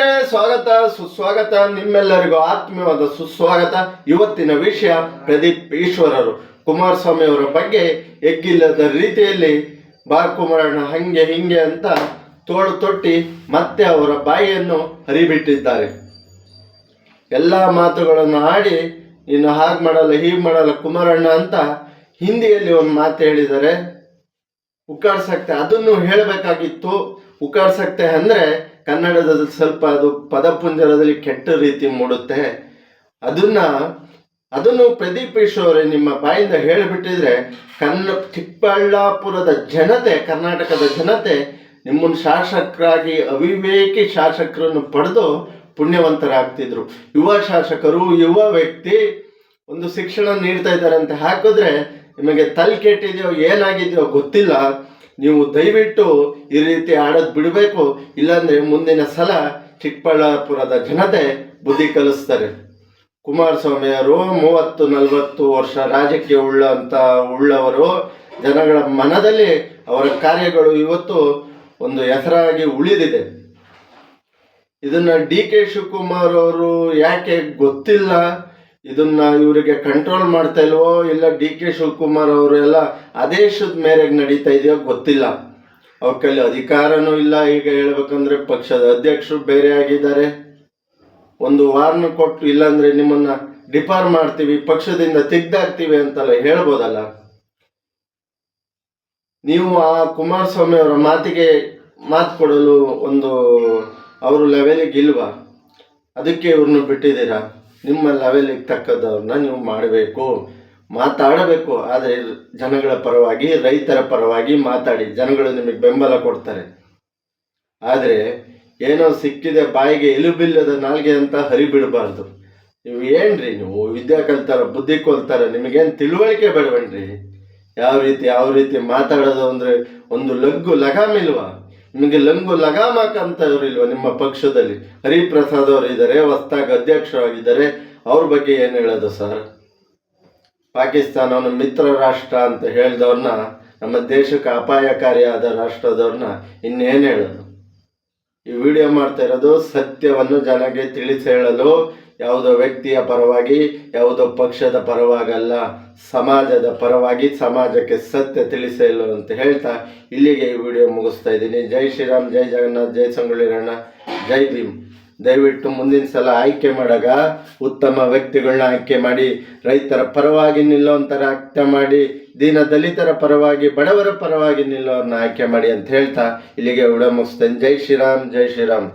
ವೀಕ್ಷಕರೇ, ಸ್ವಾಗತ ಸುಸ್ವಾಗತ. ನಿಮ್ಮೆಲ್ಲರಿಗೂ ಆತ್ಮೀಯವಾದ ಸುಸ್ವಾಗತ. ಇವತ್ತಿನ ವಿಷಯ ಪ್ರದೀಪ್ ಈಶ್ವರರು ಕುಮಾರಸ್ವಾಮಿ ಅವರ ಬಗ್ಗೆ ಎಗ್ಗಿಲ್ಲದ ರೀತಿಯಲ್ಲಿ ಕುಮಾರಣ್ಣ ಹಂಗೆ ಹಿಂಗೆ ಅಂತ ತೋಳು ತೊಟ್ಟಿ ಮತ್ತೆ ಅವರ ಬಾಯಿಯನ್ನು ಹರಿಬಿಟ್ಟಿದ್ದಾರೆ. ಎಲ್ಲ ಮಾತುಗಳನ್ನು ಆಡಿ ಇನ್ನು ಹಾಗೆ ಮಾಡಲ್ಲ ಹೀಗೆ ಮಾಡಲ್ಲ ಕುಮಾರಣ್ಣ ಅಂತ ಹಿಂದಿಯಲ್ಲಿ ಒಂದು ಮಾತು ಹೇಳಿದ್ದಾರೆ. ಉಕ್ಕಾಡ್ಸಕ್ತೆ ಅದನ್ನು ಹೇಳಬೇಕಾಗಿತ್ತು. ಉಕ್ಕಾಡ್ಸಕ್ತೆ ಅಂದರೆ ಕನ್ನಡದಲ್ಲಿ ಸ್ವಲ್ಪ ಅದು ಪದಪುಂಜರದಲ್ಲಿ ಕೆಟ್ಟ ರೀತಿ ಮೂಡುತ್ತೆ. ಅದನ್ನು ಪ್ರದೀಪ್ ಈಶ್ವರೇ ನಿಮ್ಮ ಬಾಯಿಂದ ಹೇಳಿಬಿಟ್ಟಿದ್ರೆ ಚಿಕ್ಕಬಳ್ಳಾಪುರದ ಜನತೆ, ಕರ್ನಾಟಕದ ಜನತೆ ನಿಮ್ಮನ್ನು ಶಾಸಕರಾಗಿ ಅವಿವೇಕಿ ಶಾಸಕರನ್ನು ಪಡೆದು ಪುಣ್ಯವಂತರಾಗ್ತಿದ್ರು. ಯುವ ಶಾಸಕರು, ಯುವ ವ್ಯಕ್ತಿ ಒಂದು ಶಿಕ್ಷಣ ನೀಡ್ತಾ ಇದ್ದಾರೆ ಅಂತ ಹಾಕಿದ್ರೆ ನಿಮಗೆ ತಲೆ ಕೆಟ್ಟಿದೆಯೋ ಏನಾಗಿದೆಯೋ ಗೊತ್ತಿಲ್ಲ. ನೀವು ದಯವಿಟ್ಟು ಈ ರೀತಿ ಆಡೋದು ಬಿಡಬೇಕು, ಇಲ್ಲಾಂದರೆ ಮುಂದಿನ ಸಲ ಚಿಕ್ಕಬಳ್ಳಾಪುರದ ಜನತೆ ಬುದ್ಧಿ ಕಲಿಸ್ತಾರೆ. ಕುಮಾರಸ್ವಾಮಿಯವರು 30-40 ವರ್ಷ ರಾಜಕೀಯ ಉಳ್ಳವರು. ಜನಗಳ ಮನದಲ್ಲಿ ಅವರ ಕಾರ್ಯಗಳು ಇವತ್ತು ಒಂದು ಹೆಸರಾಗಿ ಉಳಿದಿದೆ. ಇದನ್ನ ಡಿ.ಕೆ. ಶಿವಕುಮಾರ್ ಅವರು ಯಾಕೆ ಗೊತ್ತಿಲ್ಲ, ಇದನ್ನ ಇವರಿಗೆ ಕಂಟ್ರೋಲ್ ಮಾಡ್ತಾ ಇಲ್ವೋ, ಇಲ್ಲ ಡಿ.ಕೆ. ಶಿವಕುಮಾರ್ ಅವರು ಎಲ್ಲ ಆದೇಶದ ಮೇರೆಗೆ ನಡೀತಾ ಇದೆಯೋ ಗೊತ್ತಿಲ್ಲ. ಅವ್ರ ಕೈಲಿ ಅಧಿಕಾರನೂ ಇಲ್ಲ. ಈಗ ಹೇಳ್ಬೇಕಂದ್ರೆ ಪಕ್ಷದ ಅಧ್ಯಕ್ಷರು ಬೇರೆ ಆಗಿದ್ದಾರೆ. ಒಂದು ವಾರ್ನ್ ಕೊಟ್ಟು ಇಲ್ಲಾಂದ್ರೆ ನಿಮ್ಮನ್ನ ಡಿಪಾರ್ ಮಾಡ್ತೀವಿ, ಪಕ್ಷದಿಂದ ತೆಗ್ದಾಕ್ತೀವಿ ಅಂತೆಲ್ಲ ಹೇಳ್ಬೋದಲ್ಲ. ನೀವು ಆ ಕುಮಾರಸ್ವಾಮಿ ಅವರ ಮಾತಿಗೆ ಮಾತು ಕೊಡಲು ಒಂದು ಅವರು ಲೆವೆಲಿಗೆ ಇಲ್ವಾ? ಅದಕ್ಕೆ ಇವ್ರನ್ನ ಬಿಟ್ಟಿದ್ದೀರಾ. ನಿಮ್ಮ ಲೆವೆಲಿಗೆ ತಕ್ಕದವ್ರನ್ನ ನೀವು ಮಾಡಬೇಕು, ಮಾತಾಡಬೇಕು. ಆದರೆ ಜನಗಳ ಪರವಾಗಿ, ರೈತರ ಪರವಾಗಿ ಮಾತಾಡಿ, ಜನಗಳು ನಿಮಗೆ ಬೆಂಬಲ ಕೊಡ್ತಾರೆ. ಆದರೆ ಏನೋ ಸಿಕ್ಕಿದೆ ಬಾಯಿಗೆ ಎಲುಬಿಲ್ಲದ ನಾಲ್ಗೆ ಅಂತ ಹರಿಬಿಡಬಾರ್ದು. ನೀವು ಏನ್ರಿ, ನೀವು ವಿದ್ಯಾ ಕಲ್ತಾರ, ಬುದ್ಧಿ ಕೊಲ್ತಾರ, ನಿಮಗೇನು ತಿಳುವಳಿಕೆ ಬೇಡವೇನ್ರಿ? ಯಾವ ರೀತಿ ಮಾತಾಡೋದು ಅಂದರೆ ಒಂದು ಲಗಾಮಿಲ್ವಾ? ನಿಮಗೆ ಲಗಾಮ್ ಹಾಕಂತವ್ರಿಲ್ವ ನಿಮ್ಮ ಪಕ್ಷದಲ್ಲಿ? ಹರಿಪ್ರಸಾದ್ ಅವರು ಇದ್ದಾರೆ, ಹೊಸ್ದಾಗಿ ಅಧ್ಯಕ್ಷರಾಗಿದ್ದಾರೆ. ಅವ್ರ ಬಗ್ಗೆ ಏನು ಹೇಳೋದು ಸರ್? ಪಾಕಿಸ್ತಾನವನ್ನು ಮಿತ್ರ ರಾಷ್ಟ್ರ ಅಂತ ಹೇಳಿದವ್ರನ್ನ, ನಮ್ಮ ದೇಶಕ್ಕೆ ಅಪಾಯಕಾರಿಯಾದ ರಾಷ್ಟ್ರದವ್ರನ್ನ ಇನ್ನೇನು ಹೇಳೋದು? ಈ ವಿಡಿಯೋ ಮಾಡ್ತಾ ಇರೋದು ಸತ್ಯವನ್ನು ಜನಕ್ಕೆ ತಿಳಿಸಿ ಹೇಳಲು, ಯಾವುದೋ ವ್ಯಕ್ತಿಯ ಪರವಾಗಿ, ಯಾವುದೋ ಪಕ್ಷದ ಪರವಾಗಲ್ಲ, ಸಮಾಜದ ಪರವಾಗಿ, ಸಮಾಜಕ್ಕೆ ಸತ್ಯ ತಿಳಿಸಿ ಹೇಳು ಅಂತ ಹೇಳ್ತಾ ಇಲ್ಲಿಗೆ ಈ ವಿಡಿಯೋ ಮುಗಿಸ್ತಾ ಇದ್ದೀನಿ. ಜೈ ಶ್ರೀರಾಮ್, ಜೈ ಜಗನ್ನಾಥ್, ಜೈ ಸಂಗೊಳ್ಳಿರಣ್ಣ, ಜೈ ಭೀಮ್. ದಯವಿಟ್ಟು ಮುಂದಿನ ಸಲ ಆಯ್ಕೆ ಮಾಡಾಗ ಉತ್ತಮ ವ್ಯಕ್ತಿಗಳನ್ನ ಆಯ್ಕೆ ಮಾಡಿ, ರೈತರ ಪರವಾಗಿ ನಿಲ್ಲೋಂಥರ ಆಯ್ಕೆ ಮಾಡಿ, ದೀನ ದಲಿತರ ಪರವಾಗಿ, ಬಡವರ ಪರವಾಗಿ ನಿಲ್ಲೋರನ್ನ ಆಯ್ಕೆ ಮಾಡಿ ಅಂತ ಹೇಳ್ತಾ ಇಲ್ಲಿಗೆ ವಿಡಿಯೋ ಮುಗಿಸ್ತೇನೆ. ಜೈ ಶ್ರೀರಾಮ್, ಜೈ ಶ್ರೀರಾಮ್.